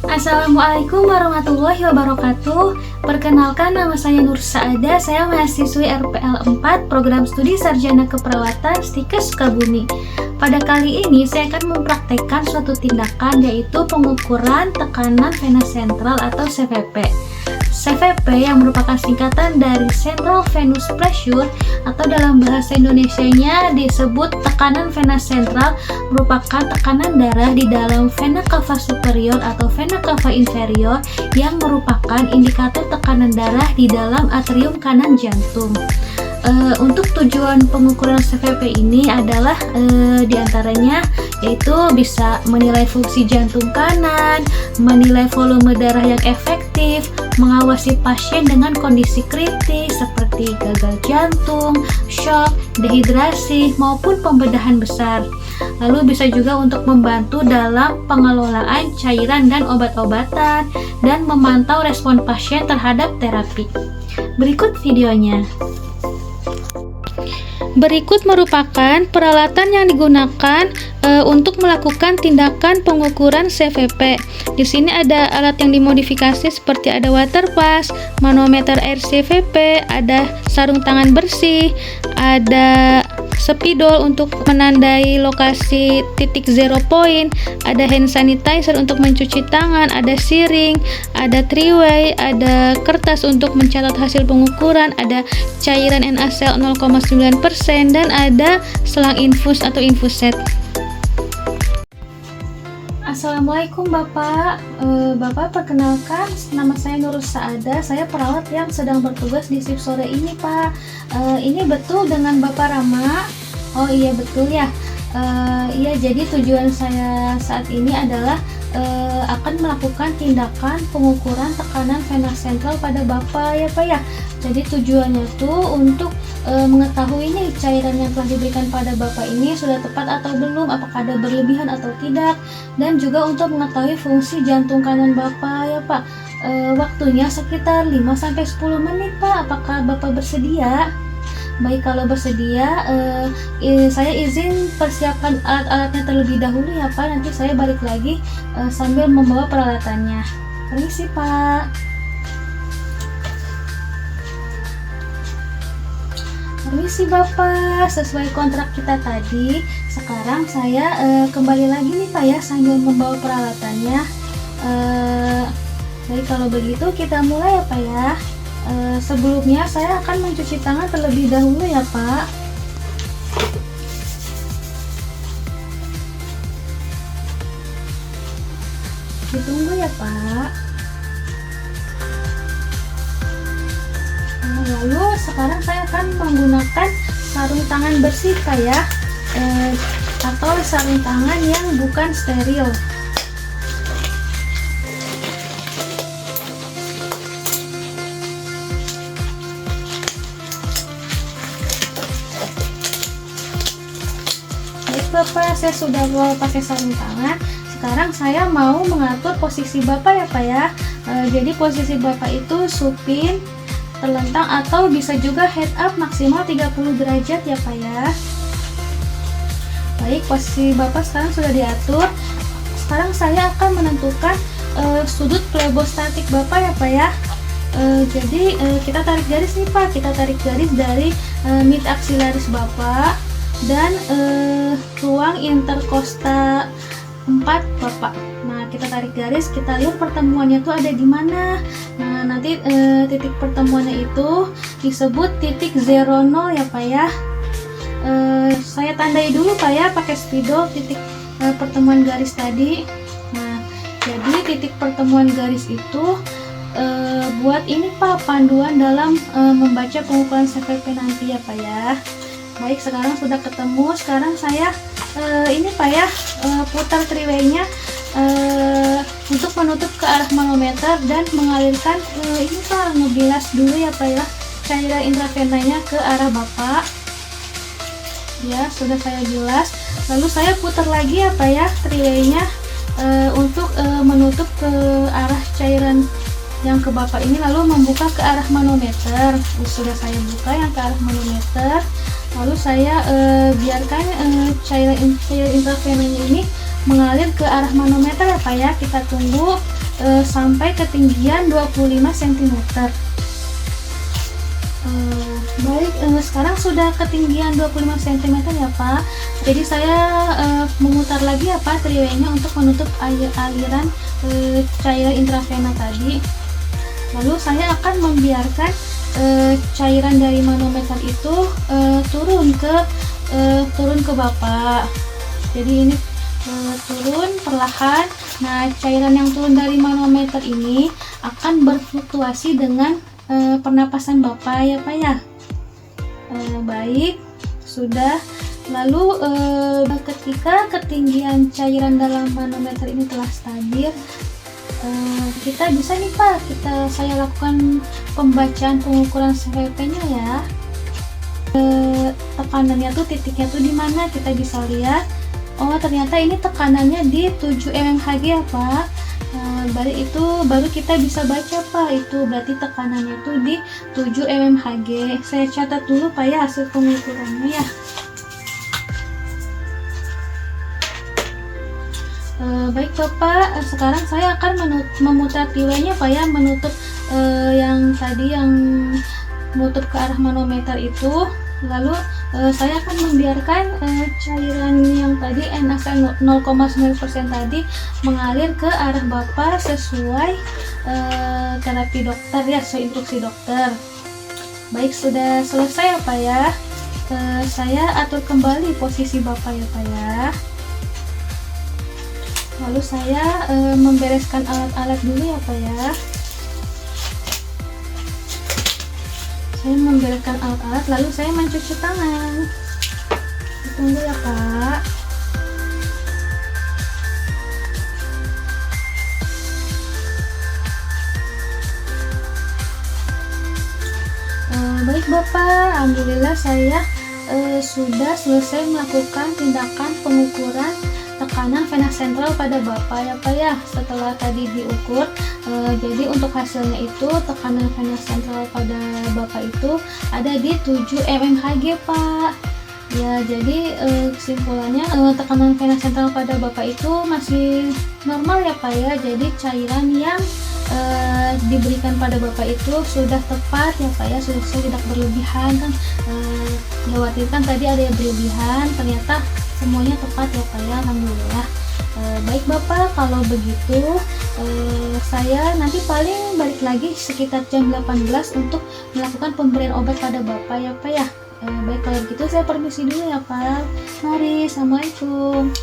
Assalamualaikum warahmatullahi wabarakatuh. Perkenalkan, nama saya Nur Saada. Saya mahasiswi RPL 4 Program Studi Sarjana Keperawatan Stikes Sukabumi. Pada kali ini saya akan mempraktekkan suatu tindakan, yaitu pengukuran tekanan vena sentral atau CVP. CVP yang merupakan singkatan dari Central Venous Pressure atau dalam bahasa Indonesianya disebut tekanan vena sentral, merupakan tekanan darah di dalam vena cava superior atau vena cava inferior yang merupakan indikator tekanan darah di dalam atrium kanan jantung. Untuk tujuan pengukuran CVP ini adalah diantaranya yaitu bisa menilai fungsi jantung kanan, menilai volume darah yang efektif, mengawasi pasien dengan kondisi kritis seperti gagal jantung, shock, dehidrasi, maupun pembedahan besar. Lalu bisa juga untuk membantu dalam pengelolaan cairan dan obat-obatan dan memantau respon pasien terhadap terapi. Berikut videonya. Berikut merupakan peralatan yang digunakan untuk melakukan tindakan pengukuran CVP. Di sini ada alat yang dimodifikasi seperti ada water pass, manometer air CVP, ada sarung tangan bersih, ada spidol untuk menandai lokasi titik zero point, ada hand sanitizer untuk mencuci tangan, ada siring, ada three-way, ada kertas untuk mencatat hasil pengukuran, ada cairan NaCl 0,9%, dan ada selang infus atau infuset. Assalamualaikum Bapak. Bapak, perkenalkan, nama saya Nur Saada. Saya perawat yang sedang bertugas di shift sore ini, Pak. Ini betul dengan Bapak Rama? Oh iya, betul ya. Iya, jadi tujuan saya saat ini adalah akan melakukan tindakan pengukuran tekanan vena sentral pada Bapak ya Pak ya. Jadi tujuannya tuh untuk mengetahui nih cairan yang telah diberikan pada Bapak ini sudah tepat atau belum, apakah ada berlebihan atau tidak, dan juga untuk mengetahui fungsi jantung kanan Bapak ya Pak. Waktunya sekitar 5-10 menit Pak. Apakah Bapak bersedia? Baik, kalau bersedia saya izin persiapkan alat-alatnya terlebih dahulu ya Pak. Nanti saya balik lagi sambil membawa peralatannya. Permisi Pak. Permisi Bapak, sesuai kontrak kita tadi, sekarang saya kembali lagi nih Pak ya sambil membawa peralatannya. Baik, kalau begitu kita mulai ya Pak ya. Sebelumnya saya akan mencuci tangan terlebih dahulu ya Pak. Ditunggu ya Pak. Lalu sekarang saya akan menggunakan sarung tangan bersih Pak ya, atau sarung tangan yang bukan steril. Baik Bapak, saya sudah pakai sarung tangan. Sekarang saya mau mengatur posisi Bapak ya Pak ya. Jadi posisi Bapak itu supin, terlentang, atau bisa juga head up maksimal 30 derajat ya Pak ya. Baik, posisi Bapak sekarang sudah diatur. Sekarang saya akan menentukan sudut plebostatik Bapak ya Pak ya. Jadi kita tarik garis nih Pak. Kita tarik garis dari mid axillaris Bapak dan ruang interkosta 4 Bapak. Nah, kita tarik garis, kita lihat pertemuannya tuh ada di mana. Nah, nanti titik pertemuannya itu disebut titik 00 ya Pak ya. Saya tandai dulu Pak ya pakai spidol titik pertemuan garis tadi. Nah, jadi titik pertemuan garis itu buat ini Pak panduan dalam membaca pengukuran CVP nanti ya Pak ya. Baik, sekarang sudah ketemu. Sekarang saya ini Pak ya putar three-way-nya untuk menutup ke arah manometer dan mengalirkan ini Pak, ngebilas dulu ya Pak ya cairan intravenanya ke arah Bapak. Ya, sudah saya bilas. Lalu saya putar lagi ya Pak ya three-way-nya untuk menutup ke arah cairan yang ke Bapak ini, lalu membuka ke arah manometer. Sudah saya buka yang ke arah manometer. Lalu saya biarkan cairan intravenanya ini mengalir ke arah manometer ya Pak ya. Kita tunggu sampai ketinggian 25 cm. Baik, sekarang sudah ketinggian 25 cm ya Pak. Jadi saya memutar lagi ya Pak triwaynya untuk menutup aliran cairan intravena tadi. Lalu saya akan membiarkan cairan dari manometer itu turun ke Bapak. Jadi ini turun perlahan. Nah, cairan yang turun dari manometer ini akan berfluktuasi dengan pernapasan Bapak ya Pak ya. Baik, sudah. Lalu ketika ketinggian cairan dalam manometer ini telah stabil, kita bisa nih Pak, saya lakukan pembacaan pengukuran CVP-nya ya. Tekanannya tuh, titiknya tuh di mana, kita bisa lihat. Oh, ternyata ini tekanannya di 7 mmHg ya Pak. Baru kita bisa baca Pak, itu berarti tekanannya tuh di 7 mmHg. Saya catat dulu Pak ya hasil pengukurannya ya. Baik Bapak, sekarang saya akan memutar triwaynya Pak ya, menutup yang tadi yang menutup ke arah manometer itu. Lalu saya akan membiarkan cairan yang tadi NaCl 0,9% tadi mengalir ke arah Bapak sesuai terapi dokter ya, sesuai instruksi dokter. Baik, sudah selesai ya Pak ya. Saya atur kembali posisi Bapak ya Pak ya. Lalu saya membereskan alat-alat dulu ya Pak ya. Saya membereskan alat-alat, lalu saya mencuci tangan. Tunggu ya Pak. Baik Bapak, alhamdulillah saya sudah selesai melakukan tindakan pengukuran tekanan vena sentral pada Bapak ya Pak ya. Setelah tadi diukur, jadi untuk hasilnya itu tekanan vena sentral pada Bapak itu ada di 7 mmHg Pak. Ya, jadi kesimpulannya tekanan vena sentral pada Bapak itu masih normal ya Pak ya. Jadi cairan yang diberikan pada Bapak itu sudah tepat ya Pak ya, sudah tidak berlebihan kan. Khawatirkan tadi ada yang berlebihan, ternyata semuanya tepat ya Pak ya, alhamdulillah. Baik Bapak, kalau begitu saya nanti paling balik lagi sekitar jam 18 untuk melakukan pemberian obat pada Bapak ya Pak ya. Baik, kalau begitu saya permisi dulu ya Pak. Mari, assalamualaikum.